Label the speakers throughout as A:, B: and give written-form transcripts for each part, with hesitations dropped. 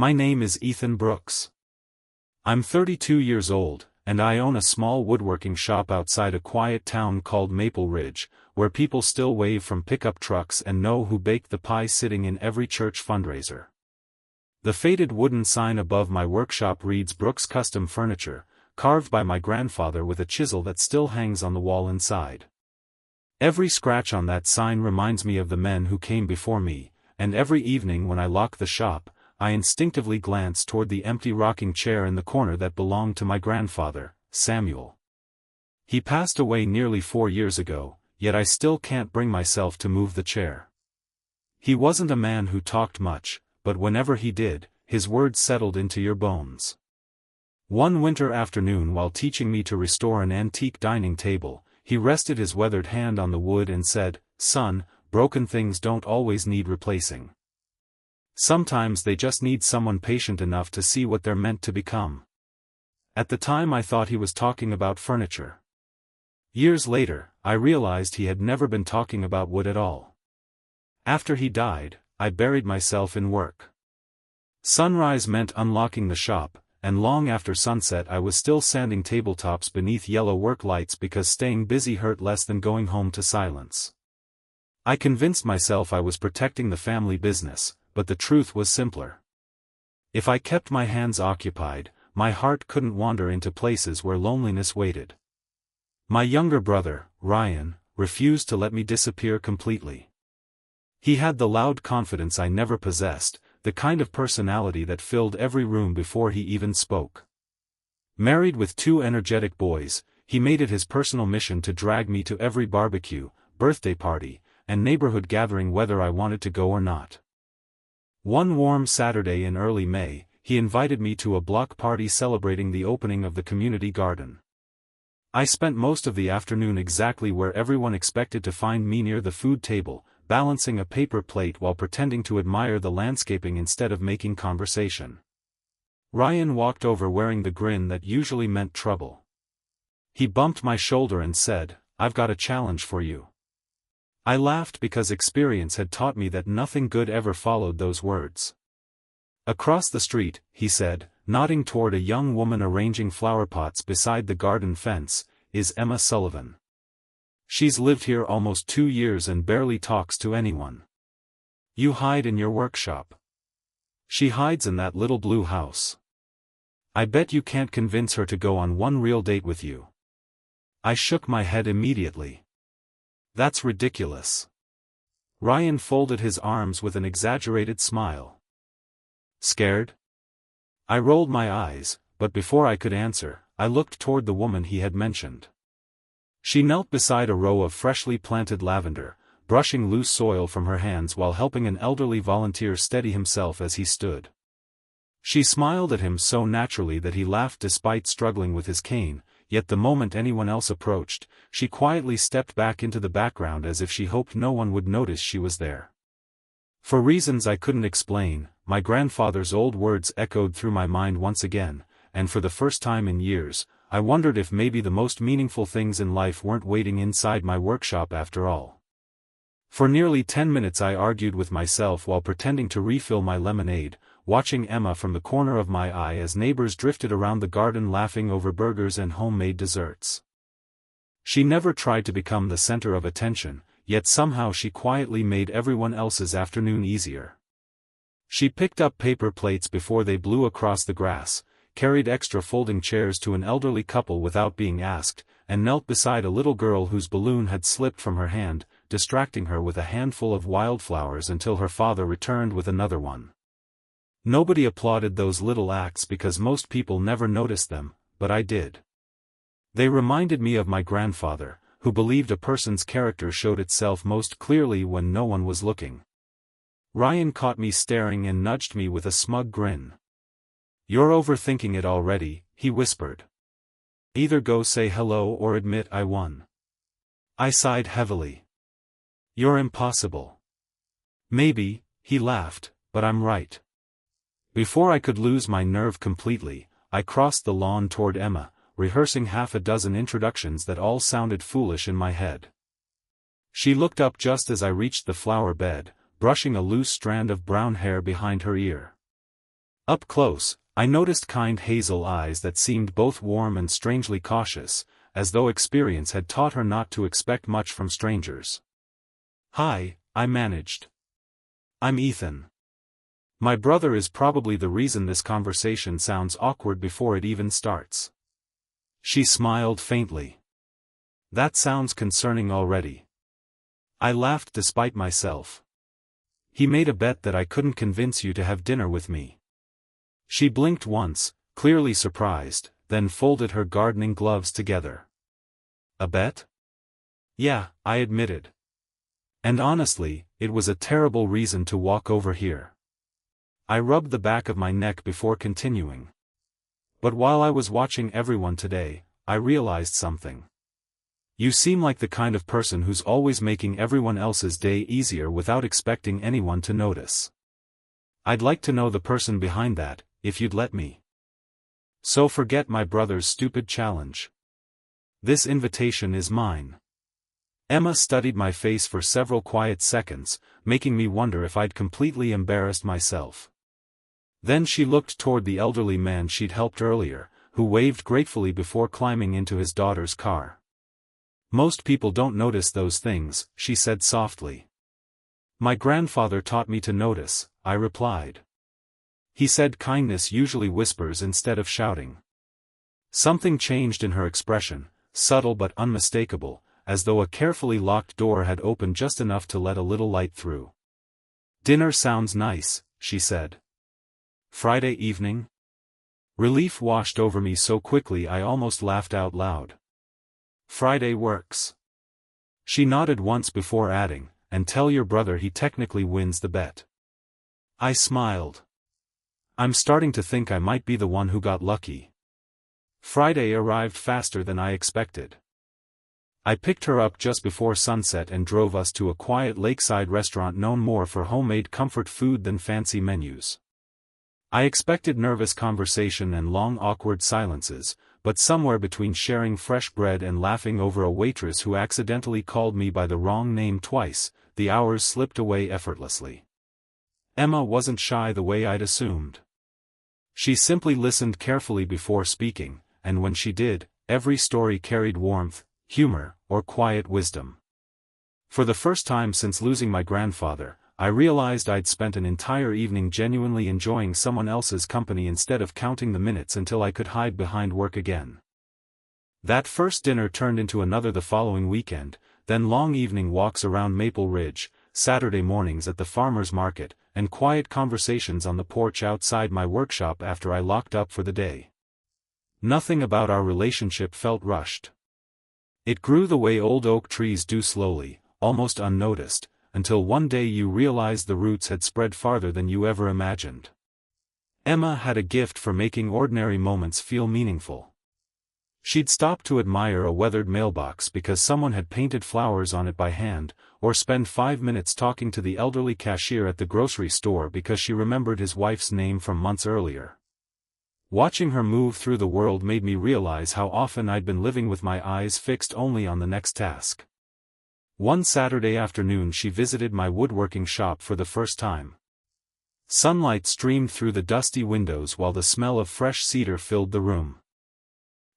A: My name is Ethan Brooks. I'm 32 years old, and I own a small woodworking shop outside a quiet town called Maple Ridge, where people still wave from pickup trucks and know who baked the pie sitting in every church fundraiser. The faded wooden sign above my workshop reads Brooks Custom Furniture, carved by my grandfather with a chisel that still hangs on the wall inside. Every scratch on that sign reminds me of the men who came before me, and every evening when I lock the shop, I instinctively glance toward the empty rocking chair in the corner that belonged to my grandfather, Samuel. He passed away nearly 4 years ago, yet I still can't bring myself to move the chair. He wasn't a man who talked much, but whenever he did, his words settled into your bones. One winter afternoon while teaching me to restore an antique dining table, he rested his weathered hand on the wood and said, "Son, broken things don't always need replacing. Sometimes they just need someone patient enough to see what they're meant to become." At the time I thought he was talking about furniture. Years later, I realized he had never been talking about wood at all. After he died, I buried myself in work. Sunrise meant unlocking the shop, and long after sunset I was still sanding tabletops beneath yellow work lights because staying busy hurt less than going home to silence. I convinced myself I was protecting the family business, but the truth was simpler. If I kept my hands occupied, my heart couldn't wander into places where loneliness waited. My younger brother, Ryan, refused to let me disappear completely. He had the loud confidence I never possessed, the kind of personality that filled every room before he even spoke. Married with 2 energetic boys, he made it his personal mission to drag me to every barbecue, birthday party, and neighborhood gathering whether I wanted to go or not. One warm Saturday in early May, he invited me to a block party celebrating the opening of the community garden. I spent most of the afternoon exactly where everyone expected to find me, near the food table, balancing a paper plate while pretending to admire the landscaping instead of making conversation. Ryan walked over wearing the grin that usually meant trouble. He bumped my shoulder and said, "I've got a challenge for you." I laughed because experience had taught me that nothing good ever followed those words. "Across the street," he said, nodding toward a young woman arranging flower pots beside the garden fence, "is Emma Sullivan. She's lived here almost 2 years and barely talks to anyone. You hide in your workshop. She hides in that little blue house. I bet you can't convince her to go on one real date with you." I shook my head immediately. "That's ridiculous." Ryan folded his arms with an exaggerated smile. "Scared?" I rolled my eyes, but before I could answer, I looked toward the woman he had mentioned. She knelt beside a row of freshly planted lavender, brushing loose soil from her hands while helping an elderly volunteer steady himself as he stood. She smiled at him so naturally that he laughed despite struggling with his cane, yet the moment anyone else approached, she quietly stepped back into the background as if she hoped no one would notice she was there. For reasons I couldn't explain, my grandfather's old words echoed through my mind once again, and for the first time in years, I wondered if maybe the most meaningful things in life weren't waiting inside my workshop after all. For nearly 10 minutes I argued with myself while pretending to refill my lemonade, watching Emma from the corner of my eye as neighbors drifted around the garden laughing over burgers and homemade desserts. She never tried to become the center of attention, yet somehow she quietly made everyone else's afternoon easier. She picked up paper plates before they blew across the grass, carried extra folding chairs to an elderly couple without being asked, and knelt beside a little girl whose balloon had slipped from her hand, distracting her with a handful of wildflowers until her father returned with another one. Nobody applauded those little acts because most people never noticed them, but I did. They reminded me of my grandfather, who believed a person's character showed itself most clearly when no one was looking. Ryan caught me staring and nudged me with a smug grin. "You're overthinking it already," he whispered. "Either go say hello or admit I won." I sighed heavily. "You're impossible." "Maybe," he laughed, "but I'm right." Before I could lose my nerve completely, I crossed the lawn toward Emma, rehearsing half a dozen introductions that all sounded foolish in my head. She looked up just as I reached the flower bed, brushing a loose strand of brown hair behind her ear. Up close, I noticed kind hazel eyes that seemed both warm and strangely cautious, as though experience had taught her not to expect much from strangers. "Hi," I managed. "I'm Ethan. My brother is probably the reason this conversation sounds awkward before it even starts." She smiled faintly. "That sounds concerning already." I laughed despite myself. "He made a bet that I couldn't convince you to have dinner with me." She blinked once, clearly surprised, then folded her gardening gloves together. "A bet?" "Yeah," I admitted. "And honestly, it was a terrible reason to walk over here." I rubbed the back of my neck before continuing. "But while I was watching everyone today, I realized something. You seem like the kind of person who's always making everyone else's day easier without expecting anyone to notice. I'd like to know the person behind that, if you'd let me. So forget my brother's stupid challenge. This invitation is mine." Emma studied my face for several quiet seconds, making me wonder if I'd completely embarrassed myself. Then she looked toward the elderly man she'd helped earlier, who waved gratefully before climbing into his daughter's car. "Most people don't notice those things," she said softly. "My grandfather taught me to notice," I replied. "He said kindness usually whispers instead of shouting." Something changed in her expression, subtle but unmistakable, as though a carefully locked door had opened just enough to let a little light through. "Dinner sounds nice," she said. "Friday evening?" Relief washed over me so quickly I almost laughed out loud. "Friday works." She nodded once before adding, "And tell your brother he technically wins the bet." I smiled. I'm starting to think I might be the one who got lucky. Friday arrived faster than I expected. I picked her up just before sunset and drove us to a quiet lakeside restaurant known more for homemade comfort food than fancy menus. I expected nervous conversation and long awkward silences, but somewhere between sharing fresh bread and laughing over a waitress who accidentally called me by the wrong name twice, the hours slipped away effortlessly. Emma wasn't shy the way I'd assumed. She simply listened carefully before speaking, and when she did, every story carried warmth, humor, or quiet wisdom. For the first time since losing my grandfather, I realized I'd spent an entire evening genuinely enjoying someone else's company instead of counting the minutes until I could hide behind work again. That first dinner turned into another the following weekend, then long evening walks around Maple Ridge, Saturday mornings at the farmer's market, and quiet conversations on the porch outside my workshop after I locked up for the day. Nothing about our relationship felt rushed. It grew the way old oak trees do, slowly, almost unnoticed, until one day you realized the roots had spread farther than you ever imagined. Emma had a gift for making ordinary moments feel meaningful. She'd stop to admire a weathered mailbox because someone had painted flowers on it by hand, or spend 5 minutes talking to the elderly cashier at the grocery store because she remembered his wife's name from months earlier. Watching her move through the world made me realize how often I'd been living with my eyes fixed only on the next task. One Saturday afternoon she visited my woodworking shop for the first time. Sunlight streamed through the dusty windows while the smell of fresh cedar filled the room.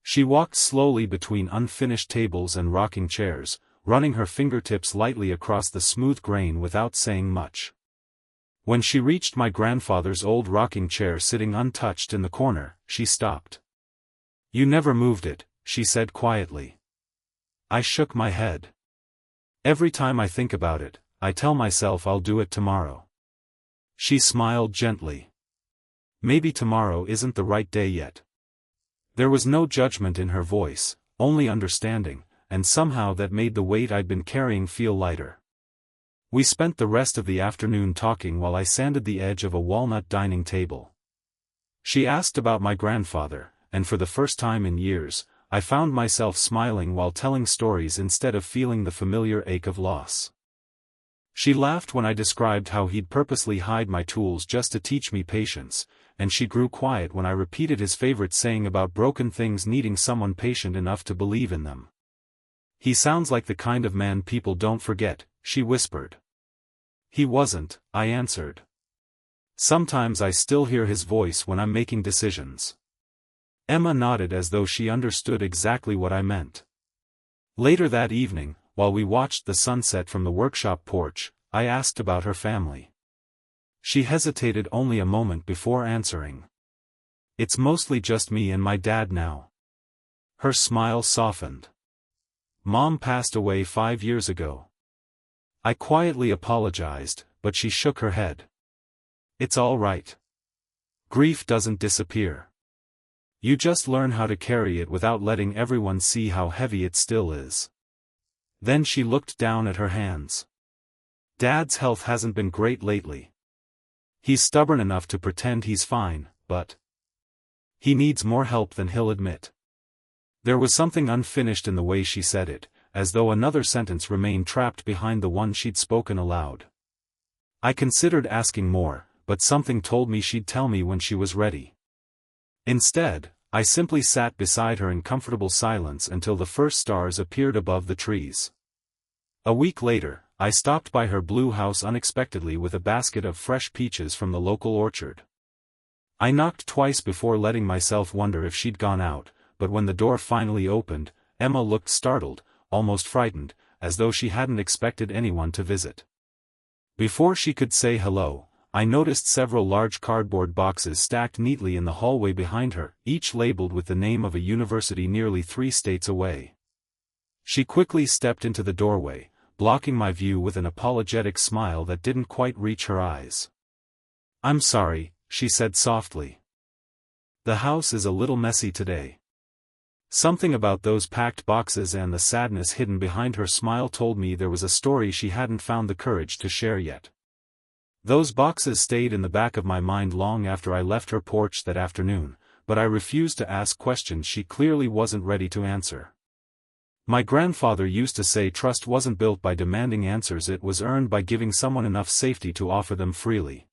A: She walked slowly between unfinished tables and rocking chairs, running her fingertips lightly across the smooth grain without saying much. When she reached my grandfather's old rocking chair sitting untouched in the corner, she stopped. "You never moved it," she said quietly. I shook my head. "Every time I think about it, I tell myself I'll do it tomorrow." She smiled gently. "Maybe tomorrow isn't the right day yet." There was no judgment in her voice, only understanding, and somehow that made the weight I'd been carrying feel lighter. We spent the rest of the afternoon talking while I sanded the edge of a walnut dining table. She asked about my grandfather, and for the first time in years, I found myself smiling while telling stories instead of feeling the familiar ache of loss. She laughed when I described how he'd purposely hide my tools just to teach me patience, and she grew quiet when I repeated his favorite saying about broken things needing someone patient enough to believe in them. "He sounds like the kind of man people don't forget," she whispered. "He wasn't," I answered. Sometimes I still hear his voice when I'm making decisions." Emma nodded as though she understood exactly what I meant. Later that evening, while we watched the sunset from the workshop porch, I asked about her family. She hesitated only a moment before answering. "It's mostly just me and my dad now." Her smile softened. "Mom passed away 5 years ago." I quietly apologized, but she shook her head. "It's all right. Grief doesn't disappear. You just learn how to carry it without letting everyone see how heavy it still is." Then she looked down at her hands. "Dad's health hasn't been great lately. He's stubborn enough to pretend he's fine, but he needs more help than he'll admit." There was something unfinished in the way she said it, as though another sentence remained trapped behind the one she'd spoken aloud. I considered asking more, but something told me she'd tell me when she was ready. Instead, I simply sat beside her in comfortable silence until the first stars appeared above the trees. A week later, I stopped by her blue house unexpectedly with a basket of fresh peaches from the local orchard. I knocked twice before letting myself wonder if she'd gone out, but when the door finally opened, Emma looked startled, almost frightened, as though she hadn't expected anyone to visit. Before she could say hello, I noticed several large cardboard boxes stacked neatly in the hallway behind her, each labeled with the name of a university nearly 3 states away. She quickly stepped into the doorway, blocking my view with an apologetic smile that didn't quite reach her eyes. "I'm sorry," she said softly. "The house is a little messy today." Something about those packed boxes and the sadness hidden behind her smile told me there was a story she hadn't found the courage to share yet. Those boxes stayed in the back of my mind long after I left her porch that afternoon, but I refused to ask questions she clearly wasn't ready to answer. My grandfather used to say trust wasn't built by demanding answers, it was earned by giving someone enough safety to offer them freely.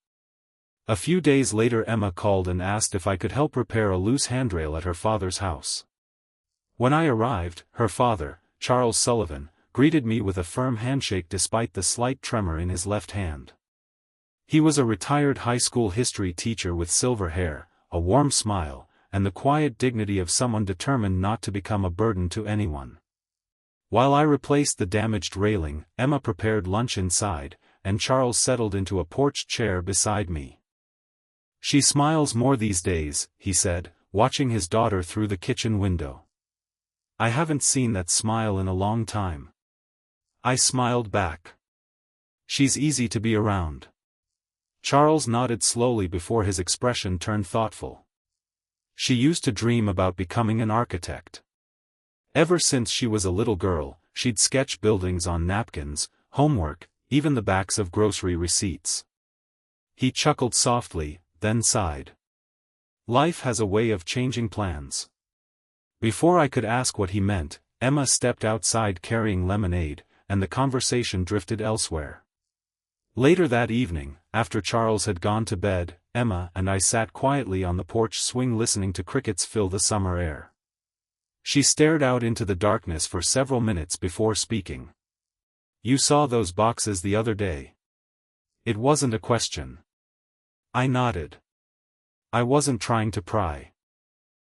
A: A few days later Emma called and asked if I could help repair a loose handrail at her father's house. When I arrived, her father, Charles Sullivan, greeted me with a firm handshake despite the slight tremor in his left hand. He was a retired high school history teacher with silver hair, a warm smile, and the quiet dignity of someone determined not to become a burden to anyone. While I replaced the damaged railing, Emma prepared lunch inside, and Charles settled into a porch chair beside me. "She smiles more these days," he said, watching his daughter through the kitchen window. "I haven't seen that smile in a long time." I smiled back. "She's easy to be around." Charles nodded slowly before his expression turned thoughtful. "She used to dream about becoming an architect. Ever since she was a little girl, she'd sketch buildings on napkins, homework, even the backs of grocery receipts." He chuckled softly, then sighed. "Life has a way of changing plans." Before I could ask what he meant, Emma stepped outside carrying lemonade, and the conversation drifted elsewhere. Later that evening, after Charles had gone to bed, Emma and I sat quietly on the porch swing listening to crickets fill the summer air. She stared out into the darkness for several minutes before speaking. "You saw those boxes the other day?" It wasn't a question. I nodded. I wasn't trying to pry.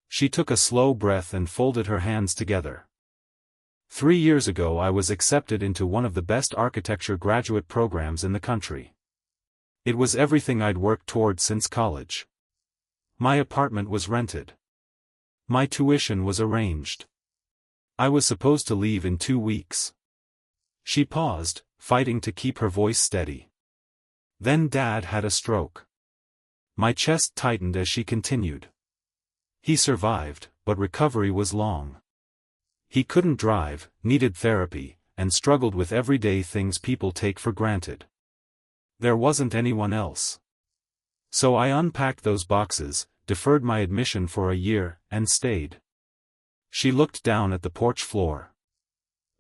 A: She took a slow breath and folded her hands together. 3 years ago I was accepted into one of the best architecture graduate programs in the country. It was everything I'd worked toward since college. My apartment was rented. My tuition was arranged. I was supposed to leave in 2 weeks. She paused, fighting to keep her voice steady. Then Dad had a stroke. My chest tightened as she continued. He survived, but recovery was long. He couldn't drive, needed therapy, and struggled with everyday things people take for granted. There wasn't anyone else. So I unpacked those boxes, deferred my admission for a year, and stayed. She looked down at the porch floor.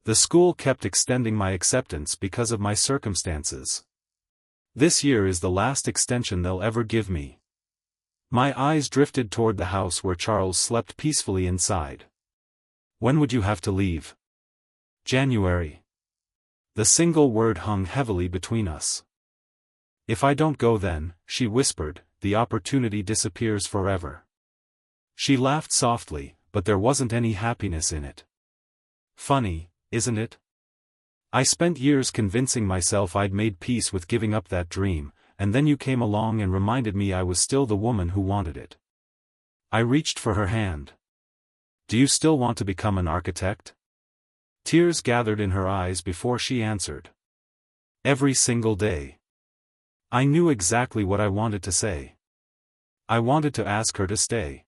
A: The school kept extending my acceptance because of my circumstances. This year is the last extension they'll ever give me. My eyes drifted toward the house where Charles slept peacefully inside. When would you have to leave? January. The single word hung heavily between us. If I don't go then, she whispered, the opportunity disappears forever. She laughed softly, but there wasn't any happiness in it. Funny, isn't it? I spent years convincing myself I'd made peace with giving up that dream, and then you came along and reminded me I was still the woman who wanted it. I reached for her hand. Do you still want to become an architect? Tears gathered in her eyes before she answered. Every single day. I knew exactly what I wanted to say. I wanted to ask her to stay.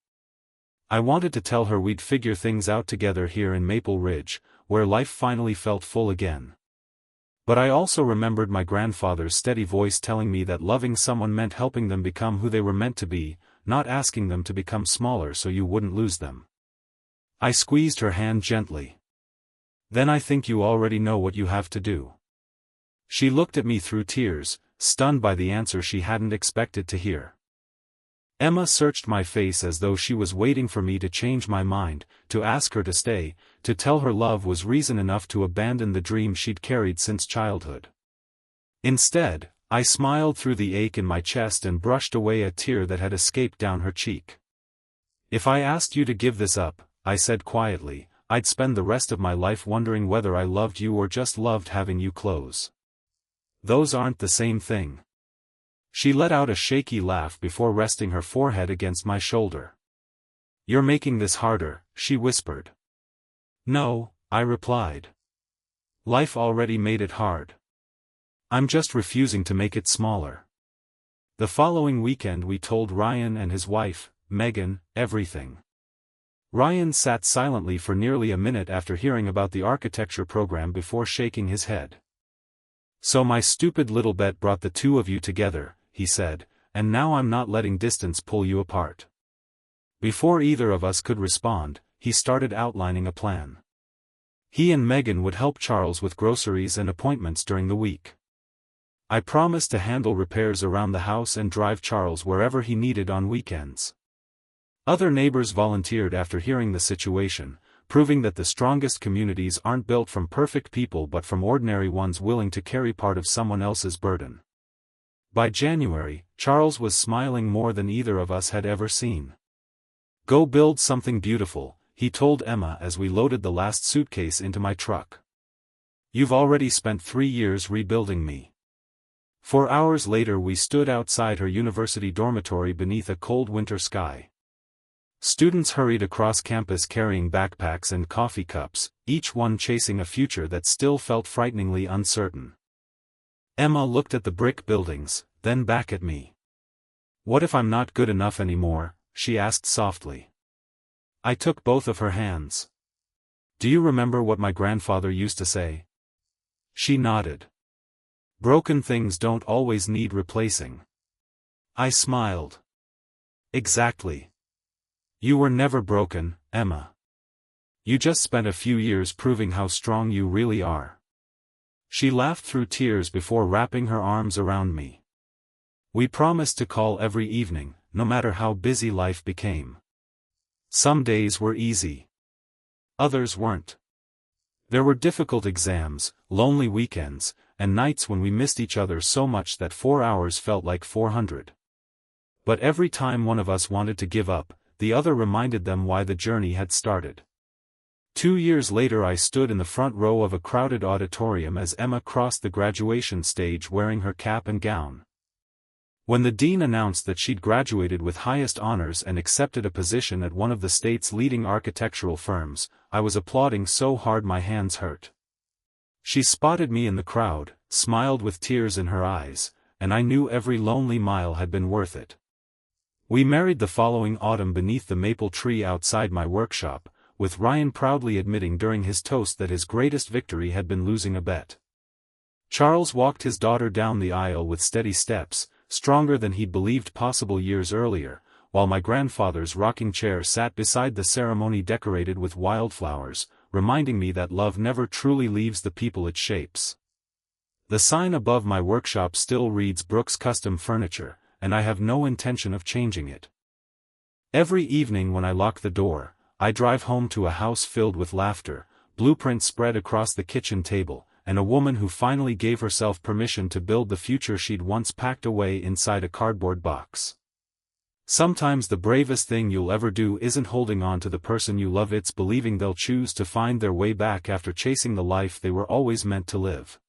A: I wanted to tell her we'd figure things out together here in Maple Ridge, where life finally felt full again. But I also remembered my grandfather's steady voice telling me that loving someone meant helping them become who they were meant to be, not asking them to become smaller so you wouldn't lose them. I squeezed her hand gently. Then I think you already know what you have to do. She looked at me through tears, stunned by the answer she hadn't expected to hear. Emma searched my face as though she was waiting for me to change my mind, to ask her to stay, to tell her love was reason enough to abandon the dream she'd carried since childhood. Instead, I smiled through the ache in my chest and brushed away a tear that had escaped down her cheek. If I asked you to give this up, I said quietly, I'd spend the rest of my life wondering whether I loved you or just loved having you close. Those aren't the same thing. She let out a shaky laugh before resting her forehead against my shoulder. You're making this harder, she whispered. No, I replied. Life already made it hard. I'm just refusing to make it smaller. The following weekend we told Ryan and his wife, Megan, everything. Ryan sat silently for nearly a minute after hearing about the architecture program before shaking his head. So my stupid little bet brought the two of you together, he said, and now I'm not letting distance pull you apart. Before either of us could respond, he started outlining a plan. He and Megan would help Charles with groceries and appointments during the week. I promised to handle repairs around the house and drive Charles wherever he needed on weekends. Other neighbors volunteered after hearing the situation, proving that the strongest communities aren't built from perfect people but from ordinary ones willing to carry part of someone else's burden. By January, Charles was smiling more than either of us had ever seen. Go build something beautiful, he told Emma as we loaded the last suitcase into my truck. You've already spent 3 years rebuilding me. 4 hours later we stood outside her university dormitory beneath a cold winter sky. Students hurried across campus carrying backpacks and coffee cups, each one chasing a future that still felt frighteningly uncertain. Emma looked at the brick buildings, then back at me. What if I'm not good enough anymore? She asked softly. I took both of her hands. Do you remember what my grandfather used to say? She nodded. Broken things don't always need replacing. I smiled. Exactly. You were never broken, Emma. You just spent a few years proving how strong you really are. She laughed through tears before wrapping her arms around me. We promised to call every evening, no matter how busy life became. Some days were easy. Others weren't. There were difficult exams, lonely weekends, and nights when we missed each other so much that 4 hours felt like 400. But every time one of us wanted to give up, the other reminded them why the journey had started. 2 years later I stood in the front row of a crowded auditorium as Emma crossed the graduation stage wearing her cap and gown. When the dean announced that she'd graduated with highest honors and accepted a position at one of the state's leading architectural firms, I was applauding so hard my hands hurt. She spotted me in the crowd, smiled with tears in her eyes, and I knew every lonely mile had been worth it. We married the following autumn beneath the maple tree outside my workshop, with Ryan proudly admitting during his toast that his greatest victory had been losing a bet. Charles walked his daughter down the aisle with steady steps, stronger than he'd believed possible years earlier, while my grandfather's rocking chair sat beside the ceremony decorated with wildflowers, reminding me that love never truly leaves the people it shapes. The sign above my workshop still reads Brooks Custom Furniture, and I have no intention of changing it. Every evening when I lock the door, I drive home to a house filled with laughter, blueprints spread across the kitchen table, and a woman who finally gave herself permission to build the future she'd once packed away inside a cardboard box. Sometimes the bravest thing you'll ever do isn't holding on to the person you love, it's believing they'll choose to find their way back after chasing the life they were always meant to live.